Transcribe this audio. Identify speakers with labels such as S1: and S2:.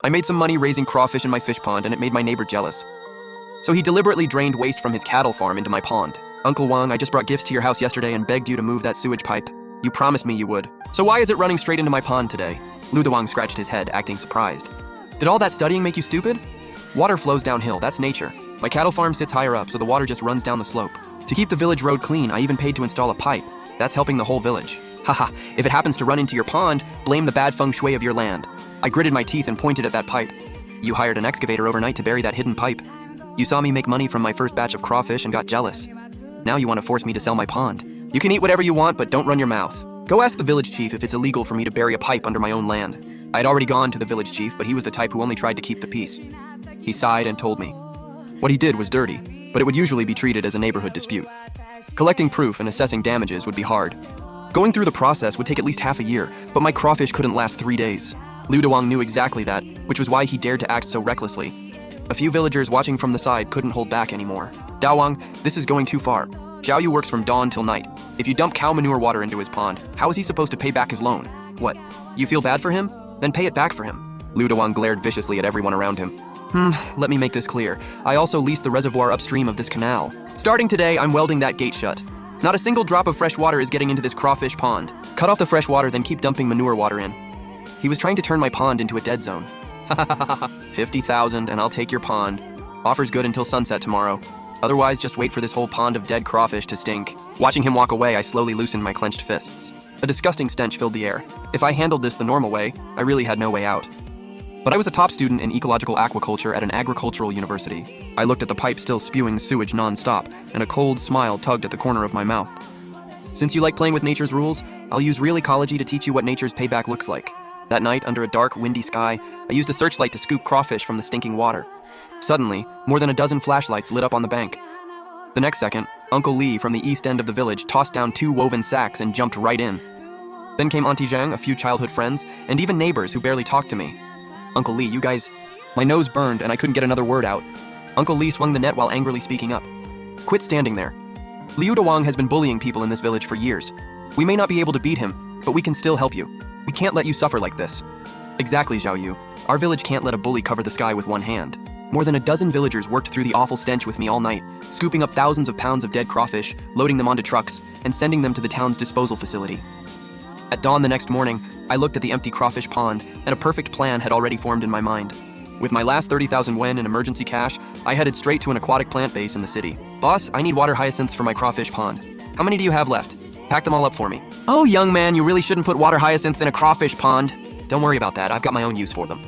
S1: I made some money raising crawfish in my fish pond, and it made my neighbor jealous. So he deliberately drained waste from his cattle farm into my pond. Uncle Wang, I just brought gifts to your house yesterday and begged you to move that sewage pipe. You promised me you would. So why is it running straight into my pond today? Lu Dawang scratched his head, acting surprised. Did all that studying make you stupid? Water flows downhill, that's nature. My cattle farm sits higher up, so the water just runs down the slope. To keep the village road clean, I even paid to install a pipe. That's helping the whole village. Haha, if it happens to run into your pond, blame the bad feng shui of your land. I gritted my teeth and pointed at that pipe. You hired an excavator overnight to bury that hidden pipe. You saw me make money from my first batch of crawfish and got jealous. Now you want to force me to sell my pond. You can eat whatever you want, but don't run your mouth. Go ask the village chief if it's illegal for me to bury a pipe under my own land. I had already gone to the village chief, but he was the type who only tried to keep the peace. He sighed and told me. What he did was dirty, but it would usually be treated as a neighborhood dispute. Collecting proof and assessing damages would be hard. Going through the process would take at least half a year, but my crawfish couldn't last 3 days. Lu Dawang knew exactly that, which was why he dared to act so recklessly. A few villagers watching from the side couldn't hold back anymore. Dawang, this is going too far. Xiao Yu works from dawn till night. If you dump cow manure water into his pond, how is he supposed to pay back his loan? What? You feel bad for him? Then pay it back for him. Lu Dawang glared viciously at everyone around him. Let me make this clear. I also lease the reservoir upstream of this canal. Starting today, I'm welding that gate shut. Not a single drop of fresh water is getting into this crawfish pond. Cut off the fresh water, then keep dumping manure water in. He was trying to turn my pond into a dead zone. 50,000 and I'll take your pond. Offer's good until sunset tomorrow. Otherwise, just wait for this whole pond of dead crawfish to stink. Watching him walk away, I slowly loosened my clenched fists. A disgusting stench filled the air. If I handled this the normal way, I really had no way out. But I was a top student in ecological aquaculture at an agricultural university. I looked at the pipe still spewing sewage non-stop, and a cold smile tugged at the corner of my mouth. Since you like playing with nature's rules, I'll use real ecology to teach you what nature's payback looks like. That night, under a dark, windy sky, I used a searchlight to scoop crawfish from the stinking water. Suddenly, more than a dozen flashlights lit up on the bank. The next second, Uncle Lee from the east end of the village tossed down 2 woven sacks and jumped right in. Then came Auntie Zhang, a few childhood friends, and even neighbors who barely talked to me. Uncle Lee, you guys... My nose burned and I couldn't get another word out. Uncle Lee swung the net while angrily speaking up. Quit standing there. Liu Dawang has been bullying people in this village for years. We may not be able to beat him, but we can still help you. We can't let you suffer like this. Exactly, Xiao Yu. Our village can't let a bully cover the sky with one hand. More than a dozen villagers worked through the awful stench with me all night, scooping up thousands of pounds of dead crawfish, loading them onto trucks, and sending them to the town's disposal facility. At dawn the next morning, I looked at the empty crawfish pond, and a perfect plan had already formed in my mind. With my last 30,000 yen in emergency cash, I headed straight to an aquatic plant base in the city. Boss, I need water hyacinths for my crawfish pond. How many do you have left? Pack them all up for me. Oh, young man, you really shouldn't put water hyacinths in a crawfish pond. Don't worry about that, I've got my own use for them.